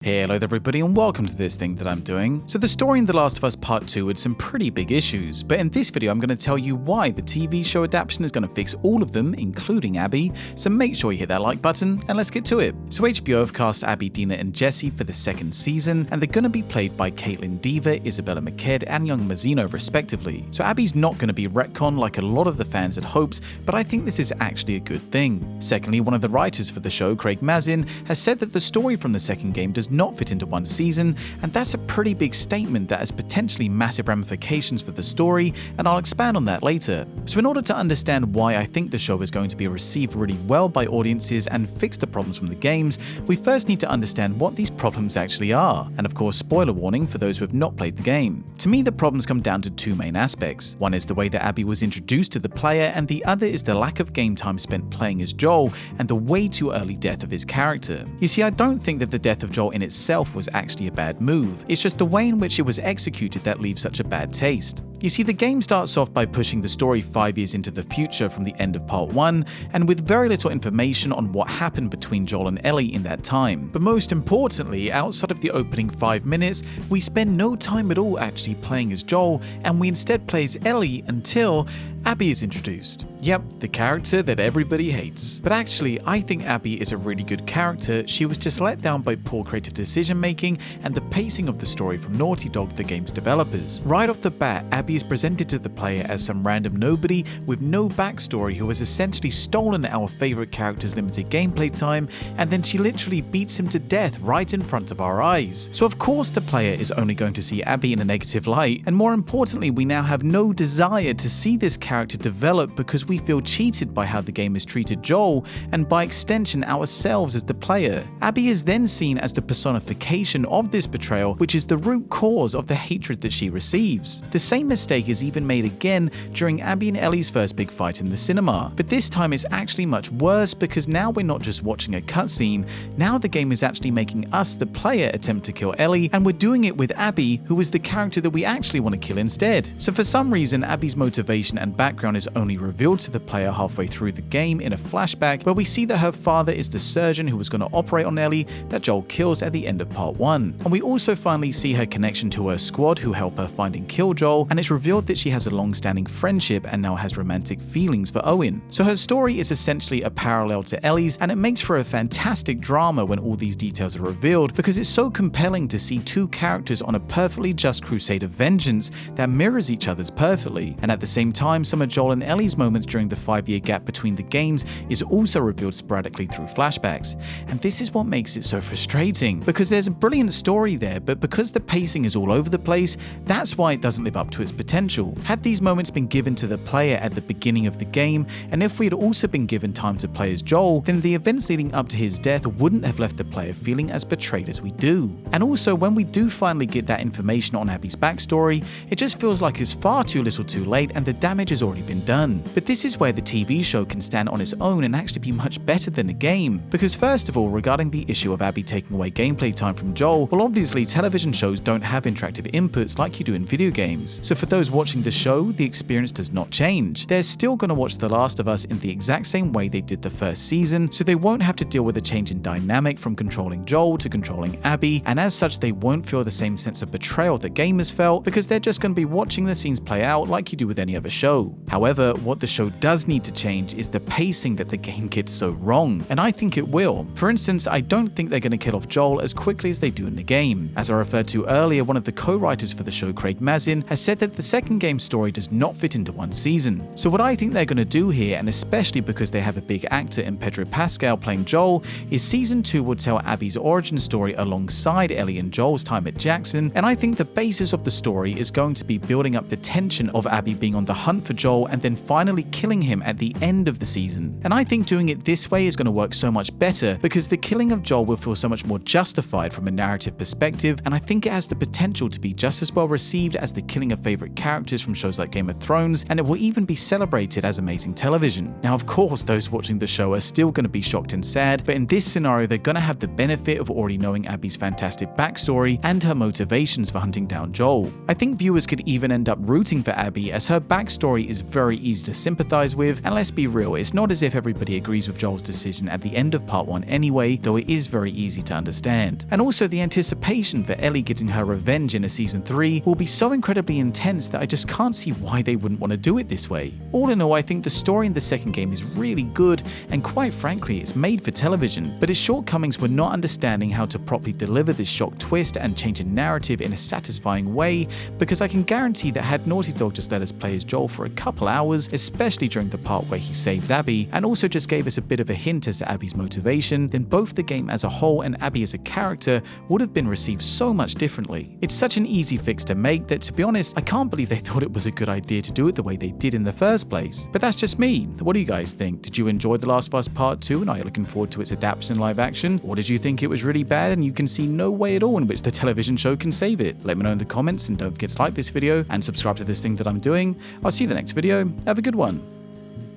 Hello there everybody and welcome to this thing that I'm doing. So the story in The Last of Us Part 2 had some pretty big issues, but in this video I'm going to tell you why the TV show adaptation is going to fix all of them, including Abby, so make sure you hit that like button and let's get to it. So HBO have cast Abby, Dina and Jesse for the second season, and they're going to be played by Kaitlyn Dever, Isabela Merced and young Mazino respectively. So Abby's not going to be retconned like a lot of the fans had hoped, but I think this is actually a good thing. Secondly, one of the writers for the show, Mazino, has said that the story from the second game does not fit into one season, and that's a pretty big statement that has potentially massive ramifications for the story, and I'll expand on that later. So in order to understand why I think the show is going to be received really well by audiences and fix the problems from the games, we first need to understand what these problems actually are, and of course spoiler warning for those who have not played the game. To me the problems come down to two main aspects. One is the way that Abby was introduced to the player, and the other is the lack of game time spent playing as Joel and the way too early death of his character. You see, I don't think that the death of Joel in itself was actually a bad move, it's just the way in which it was executed that leaves such a bad taste. You see, the game starts off by pushing the story 5 years into the future from the end of part 1, and with very little information on what happened between Joel and Ellie in that time. But most importantly, outside of the opening 5 minutes, we spend no time at all actually playing as Joel, and we instead play as Ellie until Abby is introduced. Yep, the character that everybody hates. But actually, I think Abby is a really good character. She was just let down by poor creative decision making and the pacing of the story from Naughty Dog, the game's developers. Right off the bat, Abby is presented to the player as some random nobody with no backstory who has essentially stolen our favorite character's limited gameplay time, and then she literally beats him to death right in front of our eyes. So of course the player is only going to see Abby in a negative light, and more importantly, we now have no desire to see this character develop because we feel cheated by how the game has treated Joel, and by extension ourselves as the player. Abby is then seen as the personification of this betrayal, which is the root cause of the hatred that she receives. The same mistake is even made again during Abby and Ellie's first big fight in the cinema, but this time it's actually much worse because now we're not just watching a cutscene, now the game is actually making us, the player, attempt to kill Ellie, and we're doing it with Abby, who is the character that we actually want to kill instead. So for some reason, Abby's motivation and background is only revealed to the player halfway through the game in a flashback where we see that her father is the surgeon who was going to operate on Ellie that Joel kills at the end of part 1. And we also finally see her connection to her squad who help her find and kill Joel, and it's revealed that she has a long-standing friendship and now has romantic feelings for Owen. So her story is essentially a parallel to Ellie's, and it makes for a fantastic drama when all these details are revealed because it's so compelling to see two characters on a perfectly just crusade of vengeance that mirrors each other's perfectly. And at the same time, some of Joel and Ellie's moments during the 5-year gap between the games is also revealed sporadically through flashbacks. And this is what makes it so frustrating, because there's a brilliant story there, but because the pacing is all over the place, that's why it doesn't live up to its potential. Had these moments been given to the player at the beginning of the game, and if we had also been given time to play as Joel, then the events leading up to his death wouldn't have left the player feeling as betrayed as we do. And also, when we do finally get that information on Abby's backstory, it just feels like it's far too little too late and the damage has already been done. But this is where the TV show can stand on its own and actually be much better than the game. Because first of all, regarding the issue of Abby taking away gameplay time from Joel, well obviously television shows don't have interactive inputs like you do in video games. So for those watching the show, the experience does not change. They're still going to watch The Last of Us in the exact same way they did the first season, so they won't have to deal with a change in dynamic from controlling Joel to controlling Abby, and as such they won't feel the same sense of betrayal that gamers felt because they're just going to be watching the scenes play out like you do with any other show. However, what the show does need to change is the pacing that the game gets so wrong, and I think it will. For instance, I don't think they're going to kill off Joel as quickly as they do in the game. As I referred to earlier, one of the co-writers for the show, Mazino, has said that the second game's story does not fit into one season. So what I think they're going to do here, and especially because they have a big actor in Pedro Pascal playing Joel, is season 2 will tell Abby's origin story alongside Ellie and Joel's time at Jackson, and I think the basis of the story is going to be building up the tension of Abby being on the hunt for Joel and then finally killing him at the end of the season. And I think doing it this way is going to work so much better because the killing of Joel will feel so much more justified from a narrative perspective, and I think it has the potential to be just as well received as the killing of favorite characters from shows like Game of Thrones, and it will even be celebrated as amazing television. Now of course those watching the show are still going to be shocked and sad, but in this scenario they're going to have the benefit of already knowing Abby's fantastic backstory and her motivations for hunting down Joel. I think viewers could even end up rooting for Abby as her backstory is very easy to sympathize with, and let's be real, it's not as if everybody agrees with Joel's decision at the end of part 1 anyway, though it is very easy to understand. And also the anticipation for Ellie getting her revenge in a season 3 will be so incredibly intense that I just can't see why they wouldn't want to do it this way. All in all, I think the story in the second game is really good, and quite frankly, it's made for television, but its shortcomings were not understanding how to properly deliver this shock twist and change a narrative in a satisfying way, because I can guarantee that had Naughty Dog just let us play as Joel for a couple hours, especially during the part where he saves Abby, and also just gave us a bit of a hint as to Abby's motivation, then both the game as a whole and Abby as a character would have been received so much differently. It's such an easy fix to make that, to be honest, I can't believe they thought it was a good idea to do it the way they did in the first place. But that's just me. What do you guys think? Did you enjoy The Last of Us Part 2 and are you looking forward to its adaptation in live action? Or did you think it was really bad and you can see no way at all in which the television show can save it? Let me know in the comments, and don't forget to like this video and subscribe to this thing that I'm doing. I'll see you in the next video. Have a good one.